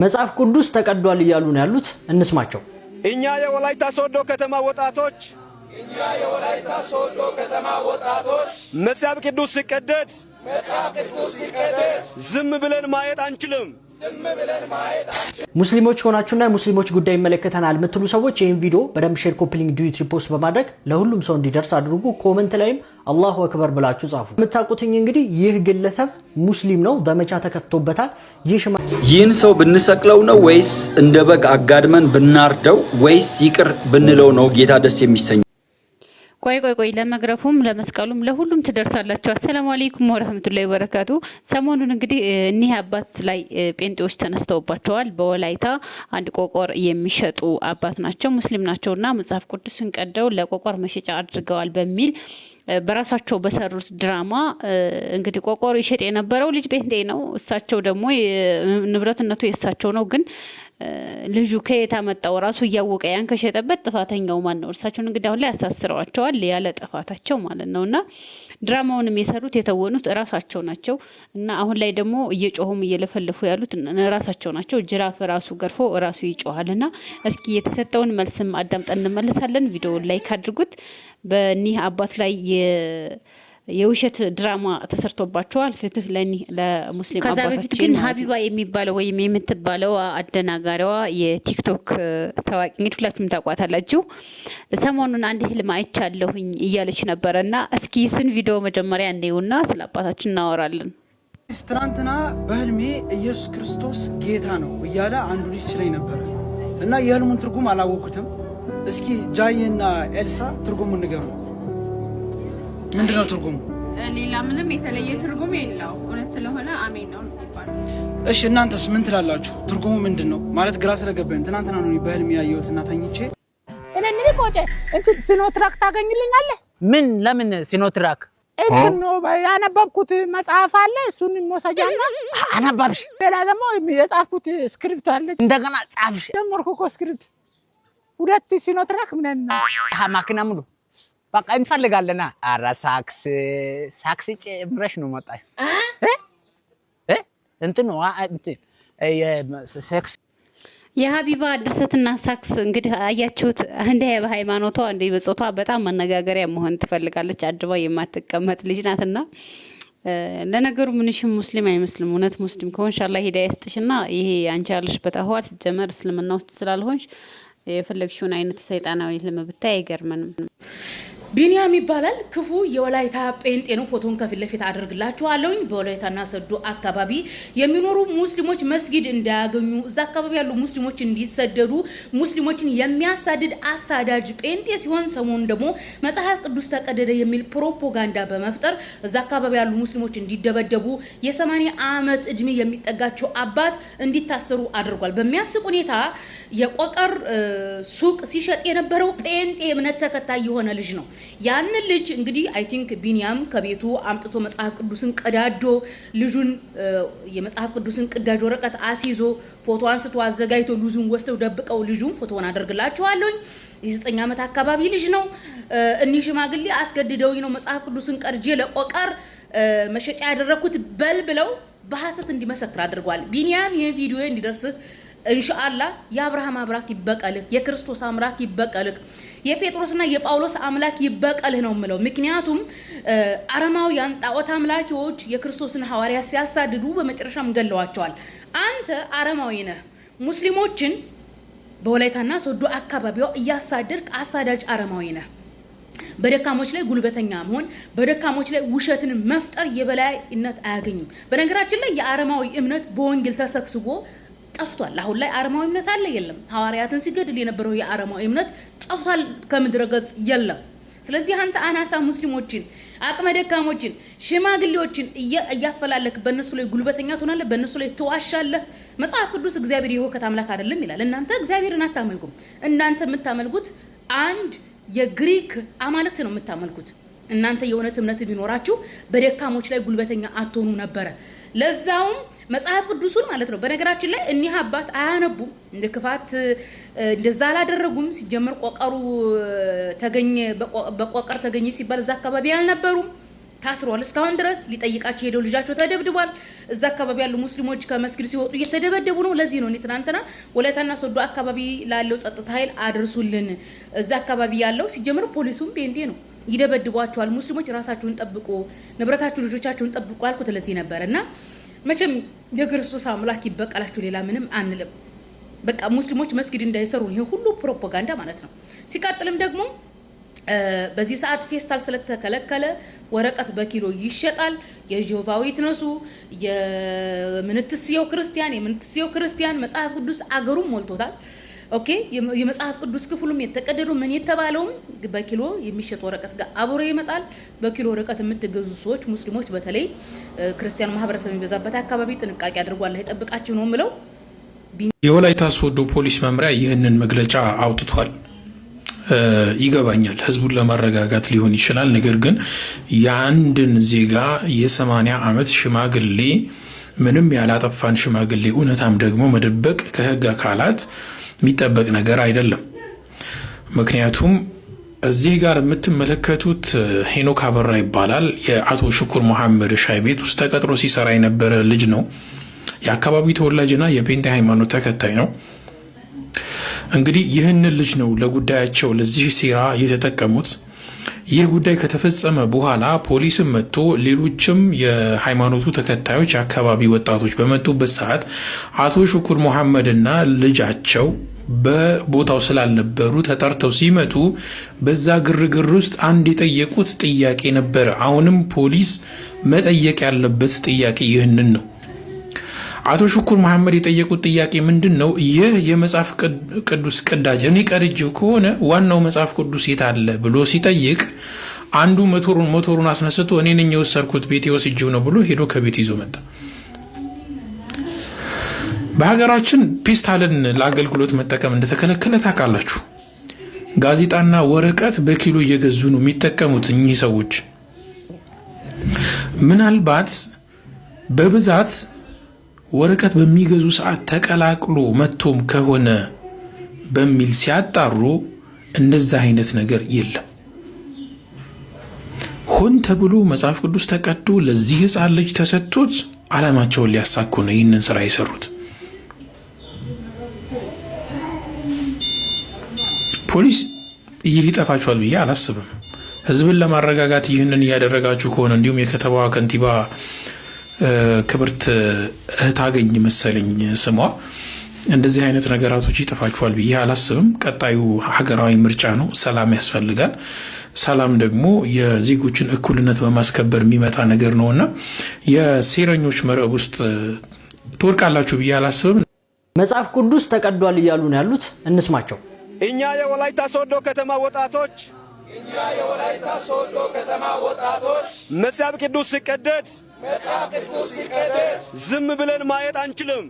መጽሐፍ ቅዱስ ተቀዷል ይያሉ ነው ያሉት እንስማቸው። እኛ የወላይታ ሶዶ ከተማ ወጣቶች መጽሐፍ ቅዱስ ሲቀደድ ዝም ብለን ማየት አንችልም። ሙስሊሞች ሆናችሁና ሙስሊሞች ጉዳይ ይመለከተናል የምትሉ ሰዎች ይህን ቪዲዮ በደንብ ሼር፣ ኮፒ ሊንክ፣ ዲዩት ሪፖስት በማድረግ ለሁሉም ሰው እንዲደርስ አድርጉ። ኮሜንት ላይም አላሁ አክበር ብላችሁ ጻፉ። የምታውቁትኝ እንግዲህ ይህ ግለሰብ ሙስሊም ነው፣ ዘመቻ ተከፍቶበታል። ይህን ሰው ብንሰቅለው ነው ወይስ እንደ በግ አጋድመን ብናርደው ወይስ ይቅር ብንለው ነው ጌታ ደስ የሚሰኝ? ቆይ ለመግረፉም ለመስቀሉም ለሁሉም ትደርሳላችሁ። አሰላሙ አለይኩም ወራህመቱላሂ ወበረካቱ። ሰሞኑን እንግዲህ እኒህ አባት ላይ ጴንጤዎች ተነስተውባቸዋል። በወላይታ አንድ ቆቆር የሚሸጡ አባት ናቸው፣ ሙስሊም ናቸውና መጽሐፍ ቅዱስን ቀደው ለቆቆር መሸጫ አድርገዋል በሚል በራሳቸው በሰሩት ድራማ እንግዲህ ቆቆር ይሸጥ የነበረው ልጅ ጴንጤ ነው። እሳቸው ደግሞ ንብረትነቱ የእሳቸው ነው። ግን ልጁ ከየት አመጣው ራሱ እያወቀ ያን ከሸጠበት ጥፋተኛው ማን ነው? እርሳቸውን እንግዲህ አሁን ላይ ያሳስረዋቸዋል ያለ ጥፋታቸው ማለት ነውና ድራማውንም የሰሩት የተወኑት ራሳቸው ናቸው። እና አሁን ላይ ደግሞ እየጮሁም እየለፈለፉ ያሉት ራሳቸው ናቸው። ጅራፍ ራሱ ገርፎ ራሱ ይጮሃልና እስኪ የተሰጠውን መልስም አዳምጠን እንመለሳለን። ቪዲዮውን ላይክ አድርጉት። በእኒህ አባት ላይ የውሸት ድራማ ተሰርቶባቸዋል። ፍትህ ለሙስሊም አባቶች። ከዛ በፊት ግን ሀቢባ የሚባለው ወይም የምትባለው አደናጋሪዋ የቲክቶክ ታዋቂ እንግዲህ ሁላችሁም ታውቋታላችሁ። ሰሞኑን አንድ ህልም አይቻለሁኝ እያለች ነበረና እስኪ እሱን ቪዲዮ መጀመሪያ እንየውና ስለ አባታችን እናወራለን። ትናንትና በህልሜ ኢየሱስ ክርስቶስ ጌታ ነው እያለ አንዱ ልጅ ሲለኝ ነበረ እና የህልሙን ትርጉም አላወኩትም። እስኪ ጃዬና ኤልሳ ትርጉሙን ንገሩ። ምንድነው ትርጉሙ? ሌላ ምንም የተለየ ትርጉም የለው። እውነት ስለሆነ አሜን ነው የሚባለው። እሺ እናንተስ ምን ትላላችሁ? ትርጉሙ ምንድነው? ማለት ግራ ስለገባኝ ትናንትና ነው በህልሜ ያየሁትና ተኝቼ እኔ ቆጨ እንት ሲኖትራክ ታገኝልኛለህ? ምን ለምን ሲኖትራክ? እንት ነው ያነበብኩት መጽሐፍ አለ፣ እሱን ሞሰጃና አነበብሽ? ሌላ ደግሞ የጻፍኩት ስክሪፕት አለ። እንደገና ጻፍሽ? ጀመርኩ እኮ ስክሪፕት 2 ሲኖትራክ ምን ነው ማኪና ሙሉ በቃ እንፈልጋለና። ኧረ ሳክስ ጨምረሽ ነው መጣሽ እንትን ነው ሴክስ የሀቢባ ድርሰትና ሳክስ እንግዲህ አያችሁት። እንደ በሃይማኖቷ እንደ በጾታ በጣም መነጋገሪያ መሆን ትፈልጋለች። አድባ የማትቀመጥ ልጅ ናትና ለነገሩ ምንሽም ሙስሊም አይመስልም። እውነት ሙስሊም ከሆንሽ አላህ ሂዳያ ይስጥሽና ይሄ አንቺ ያለሽበት አህዋል ሲጀመር እስልምና ውስጥ ስላልሆንሽ የፈለግሽውን አይነት ሰይጣናዊ ህልም ብታይ አይገርመንም። ቢኒያም ይባላል። ክፉ የወላይታ ጴንጤ ነው። ፎቶን ከፊት ለፊት አድርግላችኋለሁ። በወላይታና ሰዶ አካባቢ የሚኖሩ ሙስሊሞች መስጊድ እንዳያገኙ፣ እዛ አካባቢ ያሉ ሙስሊሞች እንዲሰደዱ፣ ሙስሊሞችን የሚያሳድድ አሳዳጅ ጴንጤ ሲሆን ሰሞኑን ደግሞ መጽሐፍ ቅዱስ ተቀደደ የሚል ፕሮፓጋንዳ በመፍጠር እዛ አካባቢ ያሉ ሙስሊሞች እንዲደበደቡ፣ የ80 ዓመት እድሜ የሚጠጋቸው አባት እንዲታሰሩ አድርጓል። በሚያስቅ ሁኔታ የቆቀር ሱቅ ሲሸጥ የነበረው ጴንጤ እምነት ተከታይ የሆነ ልጅ ነው። ያንን ልጅ እንግዲህ አይ ቲንክ ቢኒያም ከቤቱ አምጥቶ መጽሐፍ ቅዱስን ቀዳዶ ልጁን የመጽሐፍ ቅዱስን ቅዳጅ ወረቀት አስይዞ ፎቶ አንስቶ አዘጋጅቶ ልጁን ወስደው ደብቀው ልጁን ፎቶውን አደርግላችኋለሁ። የ9 ዓመት አካባቢ ልጅ ነው። እኒህ ሽማግሌ አስገድደውኝ ነው መጽሐፍ ቅዱስን ቀርጄ ለቆቀር መሸጫ ያደረኩት በል ብለው በሐሰት እንዲመሰክር አድርጓል። ቢኒያም ይሄን ቪዲዮ እንዲደርስህ ኢንሻአላህ የአብርሃም አምላክ ይበቀልህ፣ የክርስቶስ አምላክ ይበቀልህ፣ የጴጥሮስና የጳውሎስ አምላክ ይበቀልህ ነው የምለው። ምክንያቱም አረማውያን ጣዖት አምላኪዎች የክርስቶስን ሐዋርያ ሲያሳድዱ በመጨረሻም ገለዋቸዋል። አንተ አረማዊ ነህ፣ ሙስሊሞችን በወላይታና ሶዶ አካባቢው እያሳደድክ አሳዳጅ አረማዊ ነህ። በደካሞች ላይ ጉልበተኛ መሆን፣ በደካሞች ላይ ውሸትን መፍጠር የበላይነት አያገኝም። በነገራችን ላይ የአረማዊ እምነት በወንጌል ተሰክስጎ ጠፍቷል። አሁን ላይ አረማዊ እምነት አለ የለም። ሐዋርያትን ሲገድል የነበረው የአረማዊ እምነት ጠፍቷል፣ ከምድረ ገጽ የለም። ስለዚህ አንተ አናሳ ሙስሊሞችን፣ አቅመ ደካሞችን፣ ሽማግሌዎችን እያፈላለክ በእነሱ ላይ ጉልበተኛ ትሆናለህ፣ በእነሱ ላይ ትዋሻለህ። መጽሐፍ ቅዱስ እግዚአብሔር የሁከት አምላክ አይደለም ይላል። እናንተ እግዚአብሔርን አታመልኩም። እናንተ የምታመልኩት አንድ የግሪክ አማልክት ነው የምታመልኩት። እናንተ የእውነት እምነት ቢኖራችሁ በደካሞች ላይ ጉልበተኛ አትሆኑ ነበረ። ለዛውም መጽሐፍ ቅዱስን ማለት ነው። በነገራችን ላይ እኒህ አባት አያነቡም፣ እንደ ክፋት እንደዛ አላደረጉም። ሲጀመር ቆቀሩ ተገኘ በቆቀር ተገኘ ሲባል እዛ አካባቢ አልነበሩም። ታስሯል። እስካሁን ድረስ ሊጠይቃቸው ሄደው ልጃቸው ተደብድቧል። እዛ አካባቢ ያሉ ሙስሊሞች ከመስጊድ ሲወጡ እየተደበደቡ ነው። ለዚህ ነው እኔ ትናንትና ወላይታና ሶዶ አካባቢ ላለው ጸጥታ ኃይል አድርሱልን። እዛ አካባቢ ያለው ሲጀምር ፖሊሱም ጴንጤ ነው፣ ይደበድቧቸዋል። ሙስሊሞች ራሳችሁን ጠብቁ፣ ንብረታችሁን፣ ልጆቻችሁን ጠብቁ አልኩት። ለዚህ ነበርና መቼም የክርስቶስ አምላክ ይበቀላችሁ፣ ሌላ ምንም አንልም። በቃ ሙስሊሞች መስጊድ እንዳይሰሩ ይሄ ሁሉ ፕሮፓጋንዳ ማለት ነው። ሲቀጥልም ደግሞ በዚህ ሰዓት ፌስታል ስለተከለከለ ወረቀት በኪሎ ይሸጣል። የጆቫ ዊትነሱ የምንትስየው ክርስቲያን መጽሐፍ ቅዱስ አገሩን ሞልቶታል። ኦኬ የመጽሐፍ ቅዱስ ክፍሉም የተቀደዱ ምን የተባለውም በኪሎ የሚሸጥ ወረቀት ጋር አብሮ ይመጣል። በኪሎ ወረቀት የምትገዙ ሰዎች ሙስሊሞች፣ በተለይ ክርስቲያን ማህበረሰብ የሚበዛበት አካባቢ ጥንቃቄ አድርጉ፣ አላህ ይጠብቃችሁ ነው የምለው። የወላይታ ሶዶ ፖሊስ መምሪያ ይህንን መግለጫ አውጥቷል። ይገባኛል፣ ህዝቡን ለማረጋጋት ሊሆን ይችላል። ነገር ግን የአንድን ዜጋ የ80 ዓመት ሽማግሌ ምንም ያላጠፋን ሽማግሌ እውነታም ደግሞ መደበቅ ከህግ አካላት የሚጠበቅ ነገር አይደለም። ምክንያቱም እዚህ ጋር የምትመለከቱት ሄኖክ አበራ ይባላል። የአቶ ሽኩር መሐመድ ሻይ ቤት ውስጥ ተቀጥሮ ሲሰራ የነበረ ልጅ ነው። የአካባቢው ተወላጅና የጴንጤ ሃይማኖት ተከታይ ነው። እንግዲህ ይህንን ልጅ ነው ለጉዳያቸው ለዚህ ሴራ የተጠቀሙት። ይህ ጉዳይ ከተፈጸመ በኋላ ፖሊስም መጥቶ ሌሎችም የሃይማኖቱ ተከታዮች የአካባቢ ወጣቶች በመጡበት ሰዓት አቶ ሽኩር መሐመድና ልጃቸው በቦታው ስላልነበሩ ተጠርተው ሲመጡ በዛ ግርግር ውስጥ አንድ የጠየቁት ጥያቄ ነበረ። አሁንም ፖሊስ መጠየቅ ያለበት ጥያቄ ይህንን ነው። አቶ ሽኩር መሐመድ የጠየቁት ጥያቄ ምንድን ነው? ይህ የመጽሐፍ ቅዱስ ቅዳጅ እኔ ቀድጄው ከሆነ ዋናው መጽሐፍ ቅዱስ የት አለ ብሎ ሲጠይቅ አንዱ ሞተሩን አስነስቶ እኔ ነኝ የወሰድኩት ቤት ወስጄው ነው ብሎ ሄዶ ከቤት ይዞ መጣ። በሀገራችን ፔስታልን ለአገልግሎት መጠቀም እንደተከለከለ ታውቃላችሁ። ጋዜጣና ወረቀት በኪሎ እየገዙ ነው የሚጠቀሙት እኚህ ሰዎች። ምናልባት በብዛት ወረቀት በሚገዙ ሰዓት ተቀላቅሎ መጥቶም ከሆነ በሚል ሲያጣሩ እንደዛ አይነት ነገር የለም። ሆን ተብሎ መጽሐፍ ቅዱስ ተቀዶ ለዚህ ሕፃን ልጅ ተሰጥቶት ዓላማቸውን ሊያሳኩ ነው ይህንን ስራ የሰሩት። ፖሊስ ይህ ሊጠፋቸዋል ብዬ አላስብም። ህዝብን ለማረጋጋት ይህንን እያደረጋችሁ ከሆነ እንዲሁም የከተማዋ ከንቲባ ክብርት እህታገኝ መሰለኝ ስሟ፣ እንደዚህ አይነት ነገራቶች ይጠፋችኋል ብዬ አላስብም። ቀጣዩ ሀገራዊ ምርጫ ነው። ሰላም ያስፈልጋል። ሰላም ደግሞ የዜጎችን እኩልነት በማስከበር የሚመጣ ነገር ነውና የሴረኞች መረብ ውስጥ ትወርቃላችሁ ብዬ አላስብም። መጽሐፍ ቅዱስ ተቀዷል እያሉ ነው ያሉት። እንስማቸው። እኛ የወላይታ ሶዶ ከተማ ወጣቶች መጽሐፍ ቅዱስ ሲቀደድ ዝም ብለን ማየት አንችልም።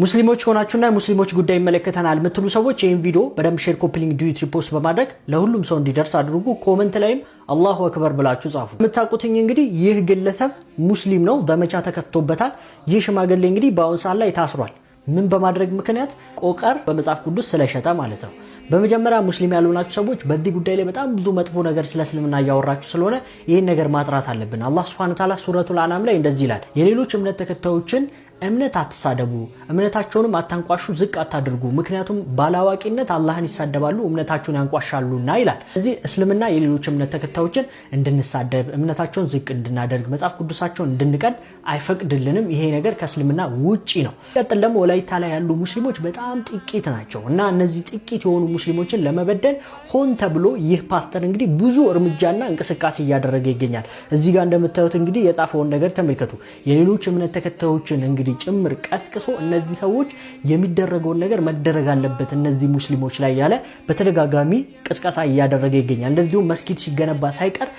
ሙስሊሞች ሆናችሁና የሙስሊሞች ጉዳይ ይመለከተናል የምትሉ ሰዎች ይህን ቪዲዮ በደንብ ሼር፣ ኮፒ ሊንክ፣ ዲዩት ሪፖስት በማድረግ ለሁሉም ሰው እንዲደርስ አድርጉ። ኮመንት ላይም አላሁ አክበር ብላችሁ ጻፉ። የምታውቁትኝ እንግዲህ ይህ ግለሰብ ሙስሊም ነው፣ ዘመቻ ተከፍቶበታል። ይህ ሽማግሌ እንግዲህ በአሁኑ ሰዓት ላይ ታስሯል። ምን በማድረግ ምክንያት? ቆቀር በመጽሐፍ ቅዱስ ስለሸጠ ማለት ነው። በመጀመሪያ ሙስሊም ያልሆናችሁ ሰዎች በዚህ ጉዳይ ላይ በጣም ብዙ መጥፎ ነገር ስለ እስልምና እያወራችሁ ስለሆነ ይህን ነገር ማጥራት አለብን። አላህ ሱብሓነሁ ወተዓላ ሱረቱል አንዓም ላይ እንደዚህ ይላል፣ የሌሎች እምነት ተከታዮችን እምነት አትሳደቡ፣ እምነታቸውንም አታንቋሹ፣ ዝቅ አታድርጉ፣ ምክንያቱም ባላዋቂነት አላህን ይሳደባሉ፣ እምነታቸውን ያንቋሻሉና ይላል። እዚህ እስልምና የሌሎች እምነት ተከታዮችን እንድንሳደብ፣ እምነታቸውን ዝቅ እንድናደርግ፣ መጽሐፍ ቅዱሳቸውን እንድንቀድ አይፈቅድልንም። ይሄ ነገር ከእስልምና ውጪ ነው። ቀጥል ደግሞ ወላይታ ላይ ያሉ ሙስሊሞች በጣም ጥቂት ናቸው እና እነዚህ ጥቂት የሆኑ ሙስሊሞችን ለመበደል ሆን ተብሎ ይህ ፓስተር እንግዲህ ብዙ እርምጃና እንቅስቃሴ እያደረገ ይገኛል። እዚህ ጋር እንደምታዩት እንግዲህ የጻፈውን ነገር ተመልከቱ። የሌሎች እምነት ተከታዮችን እንግዲህ ጭምር ቀስቅሶ እነዚህ ሰዎች የሚደረገውን ነገር መደረግ አለበት እነዚህ ሙስሊሞች ላይ ያለ በተደጋጋሚ ቅስቀሳ እያደረገ ይገኛል። እንደዚሁም መስጊድ ሲገነባ ሳይቀር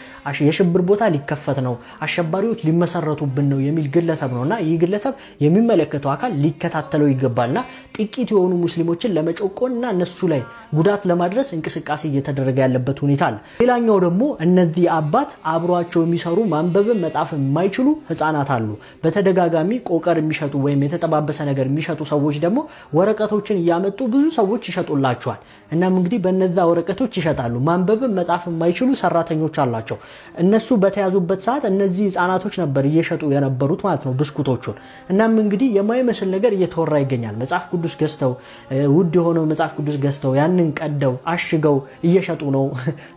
የሽብር ቦታ ሊከፈት ነው፣ አሸባሪዎች ሊመሰረቱብን ነው የሚል ግለሰብ ነውና ይህ ግለሰብ የሚመለከተው አካል ሊከታተለው ይገባልና ጥቂት የሆኑ ሙስሊሞችን ለመጮቆንና እነሱ ላይ ጉዳት ለማድረስ እንቅስቃሴ እየተደረገ ያለበት ሁኔታ አለ። ሌላኛው ደግሞ እነዚህ አባት አብሯቸው የሚሰሩ ማንበብን መጻፍ የማይችሉ ህፃናት አሉ። በተደጋጋሚ ቆቀር የሚሸጡ ወይም የተጠባበሰ ነገር የሚሸጡ ሰዎች ደግሞ ወረቀቶችን እያመጡ ብዙ ሰዎች ይሸጡላቸዋል። እናም እንግዲህ በነዛ ወረቀቶች ይሸጣሉ። ማንበብም መጻፍ የማይችሉ ሰራተኞች አላቸው። እነሱ በተያዙበት ሰዓት እነዚህ ህፃናቶች ነበር እየሸጡ የነበሩት ማለት ነው ብስኩቶቹን። እናም እንግዲህ የማይመስል ነገር እየተወራ ይገኛል። መጽሐፍ ቅዱስ ገዝተው ውድ የሆነው መጽሐፍ ቅዱስ ገዝተው ያንን ቀደው አሽገው እየሸጡ ነው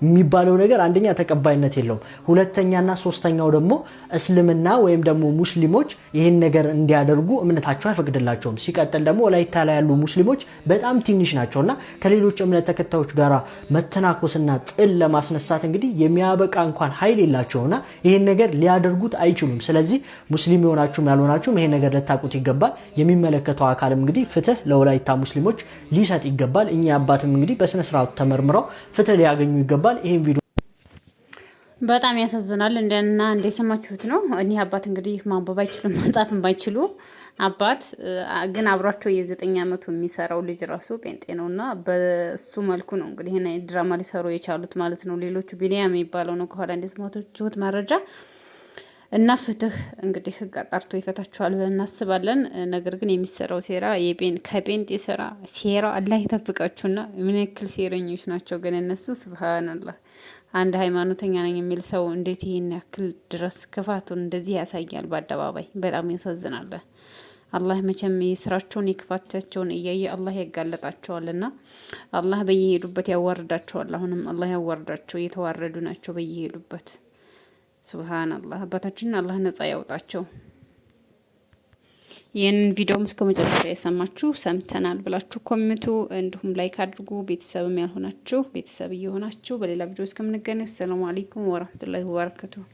የሚባለው ነገር አንደኛ ተቀባይነት የለውም። ሁለተኛና ሶስተኛው ደግሞ እስልምና ወይም ደግሞ ሙስሊሞች ይህን ነገር እንዲያደርጉ እምነታቸው አይፈቅድላቸውም። ሲቀጥል ደግሞ ወላይታ ላይ ያሉ ሙስሊሞች በጣም ትንሽ ናቸውና ከሌሎች እምነት ተከታዮች ጋር መተናኮስና ጥል ለማስነሳት እንግዲህ የሚያበቃ እንኳን ኃይል የላቸውና ይህን ነገር ሊያደርጉት አይችሉም። ስለዚህ ሙስሊም የሆናችሁም ያልሆናችሁም ይሄን ነገር ልታውቁት ይገባል። የሚመለከተው አካልም እንግዲህ ፍትህ ለወላይታ ሙስሊሞች ሊሰጥ ይገባል። እኛ አባትም እንግዲህ በስነ ስርዓቱ ተመርምረው ፍትህ ሊያገኙ ይገባል። ይሄን ቪዲዮ በጣም ያሳዝናል። እንደና እንደሰማችሁት ነው። እኒህ አባት እንግዲህ ማንበብ አይችሉም መጻፍም ባይችሉ አባት ግን አብሯቸው የ9 ዓመቱ የሚሰራው ልጅ ራሱ ጴንጤ ነውና በሱ መልኩ ነው እንግዲህ ይሄን ድራማ ሊሰሩ የቻሉት ማለት ነው። ሌሎቹ ቢኒያም የሚባለው ነው ከኋላ እንደሰማችሁት መረጃ እና ፍትህ እንግዲህ ህግ አጣርቶ ይፈታቸዋል ብለን እናስባለን። ነገር ግን የሚሰራው ሴራ ከጴንጤ ሴራ አላህ ይጠብቃችሁና ምን ያክል ሴረኞች ናቸው ግን እነሱ ሱብሃንአላህ። አንድ ሃይማኖተኛ ነኝ የሚል ሰው እንዴት ይሄን ያክል ድረስ ክፋቱን እንደዚህ ያሳያል በአደባባይ? በጣም ያሳዝናል። አላህ መቼም የስራቸውን የክፋታቸውን እያየ አላህ ያጋለጣቸዋልና አላህ በየሄዱበት ያዋርዳቸዋል። አሁንም አላህ ያዋርዳቸው፣ እየተዋረዱ ናቸው በየሄዱበት። ሱብሃንአላህ አባታችን አላህ ነጻ ያውጣቸው። ይህንን ቪዲዮም እስከ መጨረሻ የሰማችሁ ሰምተናል ብላችሁ ኮሜንቱ እንዲሁም ላይክ አድርጉ። ቤተሰብም ያልሆናችሁ ቤተሰብ እየሆናችሁ በሌላ ቪዲዮ እስከምንገናኝ ሰላም አለይኩም ወራህመቱላሂ ወበረካቱሁ።